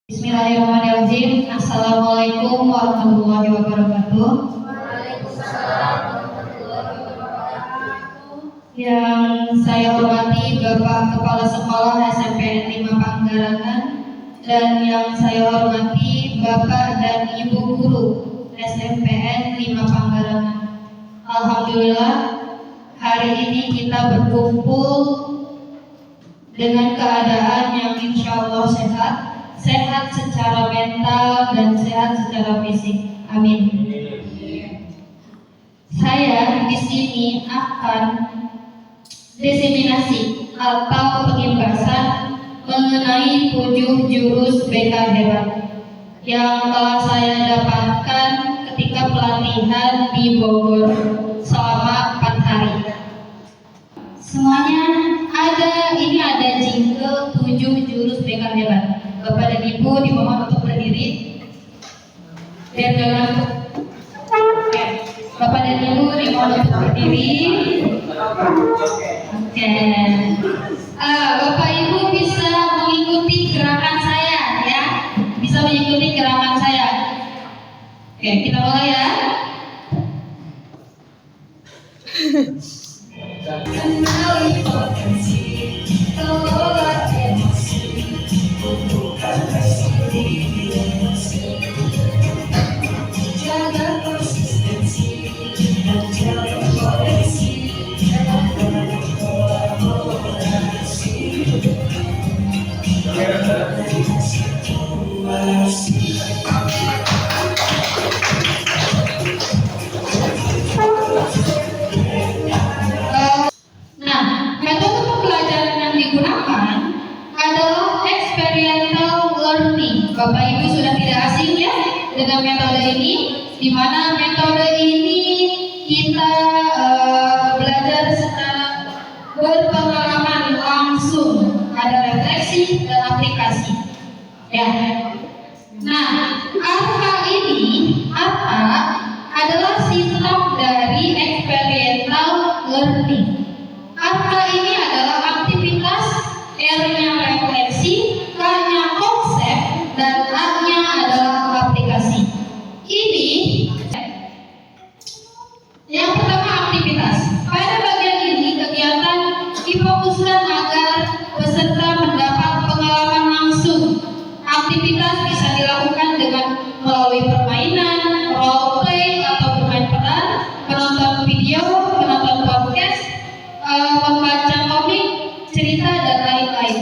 Bismillahirrahmanirrahim. Assalamualaikum warahmatullahi wabarakatuh. Waalaikumsalam warahmatullahi wabarakatuh. Yang saya hormati Bapak Kepala Sekolah SMPN 5 Panggarangan dan yang saya hormati Bapak dan Ibu Guru SMPN 5 Panggarangan. Alhamdulillah, hari ini kita berkumpul dengan keadaan yang insya Allah sehat secara mental dan sehat secara fisik. Amin. Saya di sini akan diseminasi atau pengimbasan mengenai 7 jurus BK hebat yang telah saya dapatkan ketika pelatihan di Bogor selama 4 hari. Semuanya ada jingle 7 jurus BK hebat. Bapak dan Ibu dimohon untuk berdiri biar gak ngantuk. Bapak dan Ibu dimohon untuk berdiri. Oke. Bapak Ibu bisa mengikuti gerakan saya ya. Bisa mengikuti gerakan saya. Oke, kita mulai ya. Kenali potensi, kelola emosi, tumbuhkan sendiri emosi, jaga konsistensi dan jaga koneksi dalam kolaborasi. Metode pembelajaran yang digunakan adalah experiential learning. Bapak Ibu sudah tidak asing ya dengan metode ini, di mana metode ini kita belajar secara berpengalaman langsung, ada refleksi dan aplikasi. Ya. Nah, ARPA adalah sistem dari experiential learning. ARPA ini adalah aktivitas, R-nya refleksi, K-nya konsep, dan A-nya adalah aplikasi. Ini yang pertama aktivitas. Pada bagian ini kegiatan difokuskan agar peserta mendapat pengalaman langsung. Aktivitas bisa dilakukan dengan melalui permainan, role play atau bermain peran, menonton video, menonton podcast, membaca komik, cerita dan lain-lain.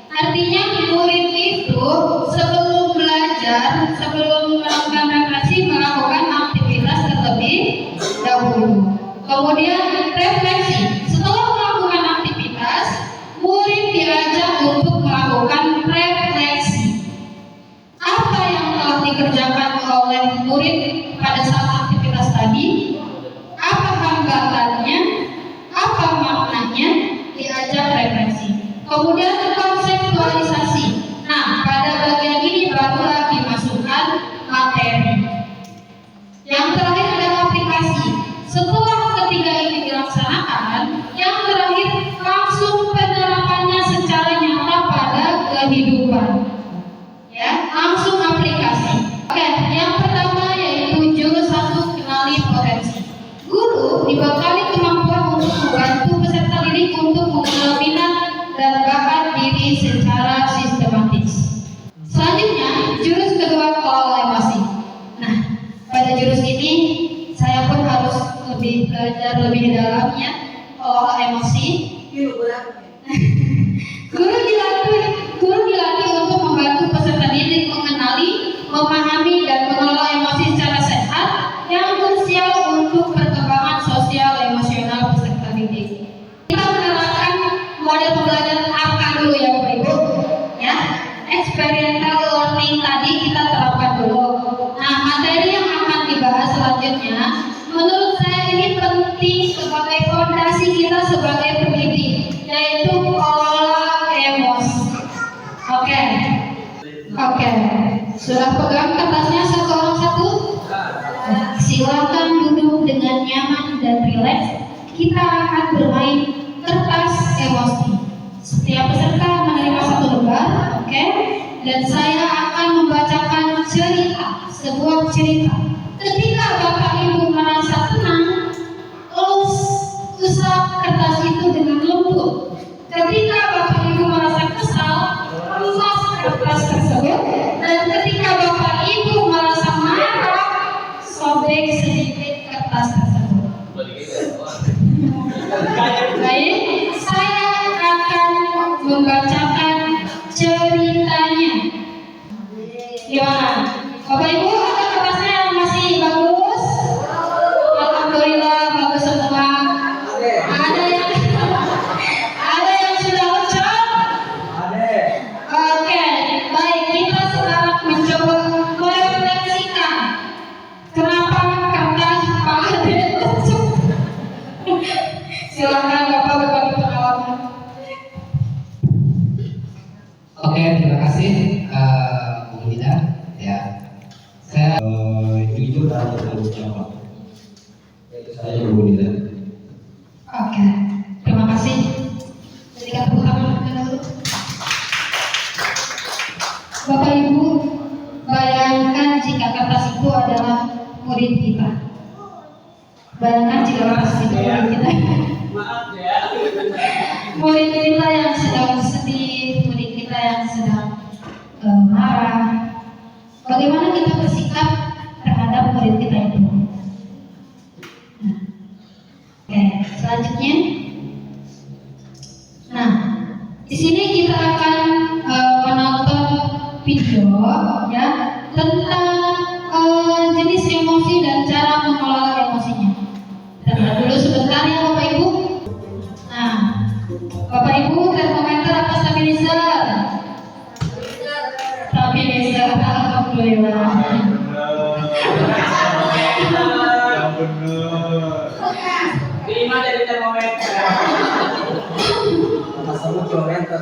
Artinya murid itu sebelum belajar, sebelum melakukan refleksi melakukan aktivitas terlebih dahulu. Kemudian refleksi. Setelah melakukan aktivitas, murid diajak untuk melakukan refleksi. Apa yang telah dikerjakan oleh murid pada saat aktivitas tadi? Apa hambatannya? Apa maknanya? Diajak refleksi. Kemudian konseptualisasi. Nah, pada bagian ini barulah dimasukkan materi. Yang terakhir adalah aplikasi. Setelah ketiga ini dilaksanakan, yang terakhir langsung penerapannya secara nyata pada kehidupan. Ya, langsung aplikasi. Oke, yang pertama yaitu jurus 1, kenali potensi. Guru dibekali kemampuan untuk membantu peserta didik untuk mengenal minat dan bakat diri secara sistematis. Selanjutnya, jurus kedua, kelola emosi. Nah, pada jurus ini saya pun harus belajar lebih dalam ya, kelola emosi. Guru dilatih untuk membantu peserta didik mengenali, memahami dan mengelola emosi secara sehat yang krusial untuk perkembangan sosial emosional peserta didik. Kita menerapkan model pembelajaran ARPA dulu ya Bapak Ibu. Ya, experiential learning tadi kita terapkan dulu. Nah, materi yang akan dibahas selanjutnya, menurut saya ini penting sebagai fondasi kita sebagai pendidik, yaitu kelola emosi. Oke. Sudah pegang kertasnya satu orang satu? Silakan duduk dengan nyaman dan rileks. Kita akan bermain kertas emosi. Setiap peserta menerima satu lembar, oke? Dan saya akan sebuah cerita. Ketika Bapak Ibu merasa tenang, usap kertas itu dengan lembut. Ketika Bapak Ibu merasa kesal, ulas kertas tersebut. Dan ketika Bapak Ibu merasa marah, sobek sedikit kertas tersebut. Baik, saya akan membacakan ceritanya. Gimana? Bapak Ibu, ada kertasnya yang masih bagus? Alhamdulillah bagus semua. Ada yang sudah lecek? Oke, baik, kita sekarang mencoba merefleksikan kenapa kertas Pak Ade lecek. Silakan Bapak berbagi pengalaman. Oke, terima kasih Bu Ida. Ya, saya jujur dan bertanggung jawab. Itu saya Bu Ida. Oke, terima kasih. Berikan tepuk tangan dulu. Bapak Ibu, bayangkan jika kertas itu adalah murid kita. Bayangkan jika kertas itu murid kita. Maaf ya. Murid kita yang sedang sedih, murid kita yang sedang marah. Bagaimana kita bersikap terhadap murid kita itu? Nah, oke, selanjutnya. Nah, di sini kita akan menonton video ya tentang jenis emosi dan cara mengelola emosinya. Kita lihat dulu sebentar ya Bapak Ibu. Nah, Bapak Ibu, termometer apa stabilizer? Stabilizer, alhamdulillah. Yang bener. Lima dari termometer. Masalah kilometer.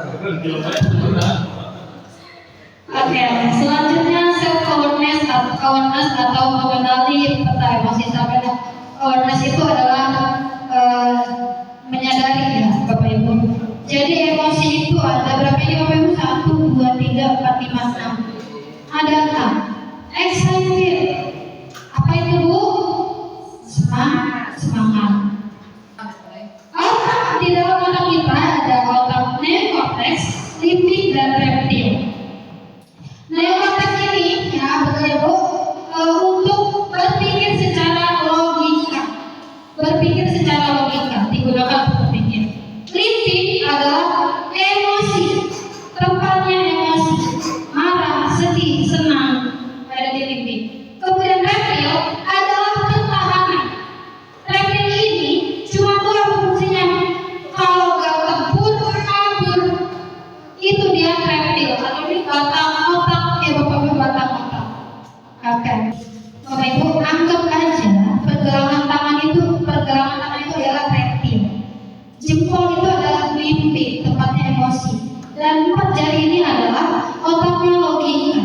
Oke, selanjutnya self awareness atau mengenali peta emosi. Awareness itu adalah menyadari ya Bapak Ibu. Jadi emosi itu ada berapa ini Bapak Ibu? 1, 2, 3, 4, 5, 6. Ada 6. Excited. Apa itu Bu? Semangat. Otak di dalam otak kita ada otak neokortex, limbik dan reptil. Neokortex ini ya Bapak Ibu untuk berpikir secara logika. Digunakan untuk berpikir. Limbik adalah emosi, tempatnya emosi, marah, sedih, senang, ada di limbik. Kemudian reptil adalah pertahanan. Reptil ini cuma 2 fungsinya. Kalau gak tempur, kabur. Itu dia reptil atau ini batang otak ya Bapak Ibu, batang otak. Oke, Bapak Ibu anggap aja pergelangan tangan itu adalah reptil. Jempol itu adalah limbik, tempatnya emosi. Dan 4 jari ini adalah otaknya logika.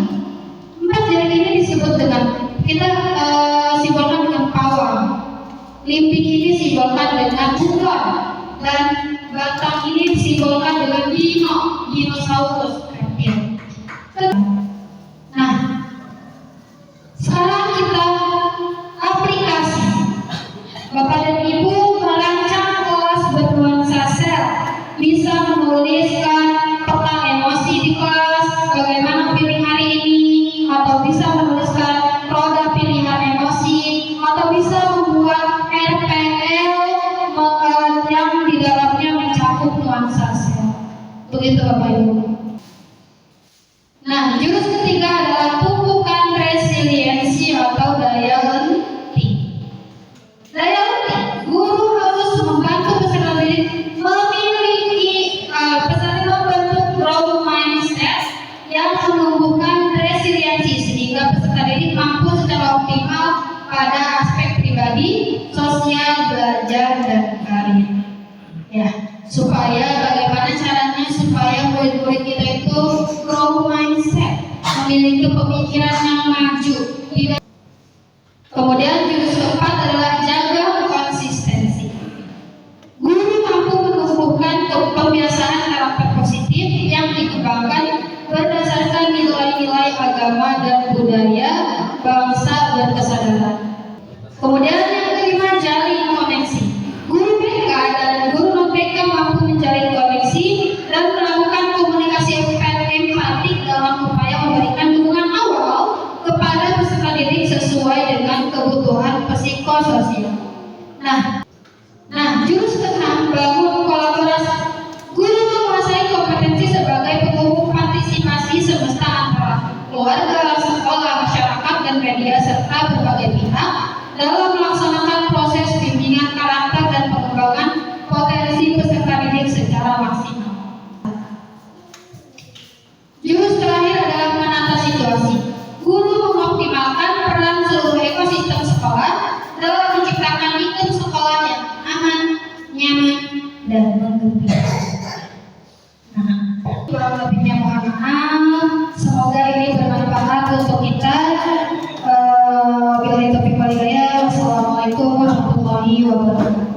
4 jari ini disebut dengan kita simbolkan dengan pawang. Limbik ini simbolkan dengan ular dan batang ini disimbolkan dengan dinosaurus reptil. Nah, sekarang kita aplikasi. Bapak dan Ibu merancang kelas bernuansa sel, bisa menuliskan peta emosi di kelas, bagaimana pilih hari ini, atau bisa menuliskan roda pilihan emosi, atau bisa membuat RPL yang di dalamnya mencakup nuansa sel. Begitu Bapak Ibu. Nah, jurus ketiga adalah tumbuhkan resiliensi atau daya lenting. Daya lenting, guru harus membantu peserta didik memiliki membentuk growth mindset yang menumbuhkan resiliensi sehingga peserta didik mampu secara optimal pada aspek pribadi, sosial, belajar, dan karir. Ya, supaya bagaimana caranya supaya murid-murid kita itu growth mindset, memiliki pemikiran yang maju. Kemudian jurus keempat adalah jaga konsistensi. Guru mampu menumbuhkan kebiasaan karakter positif yang dikembangkan berdasarkan nilai nilai-nilai agama dan budaya, bangsa dan kesadaran. Kemudian yang kelima, jalin koneksi. Guru BK dan guru non BK mampu menjalin koneksi dan melakukan komunikasi empatik dalam upaya memberikan dukungan awal kepada peserta didik sesuai dengan kebutuhan psikososial. Nah, jurus ke-6, bangun kolaborasi. Guru menguasai kompetensi sebagai penghubung partisipasi semesta antara keluarga, sekolah, masyarakat, dan media serta berbagai pihak dalam melaksanakan proses bimbingan karakter dan pengembangan potensi peserta didik secara maksimal. Jurus terakhir adalah menata situasi. Guru mengoptimalkan peran seluruh ekosistem sekolah dalam menciptakan iklim sekolah yang aman, nyaman, dan menggembirakan. Kurang lebihnya mohon maaf. Semoga ini bermanfaat untuk kita. Wassalamualaikum warahmatullahi wabarakatuh.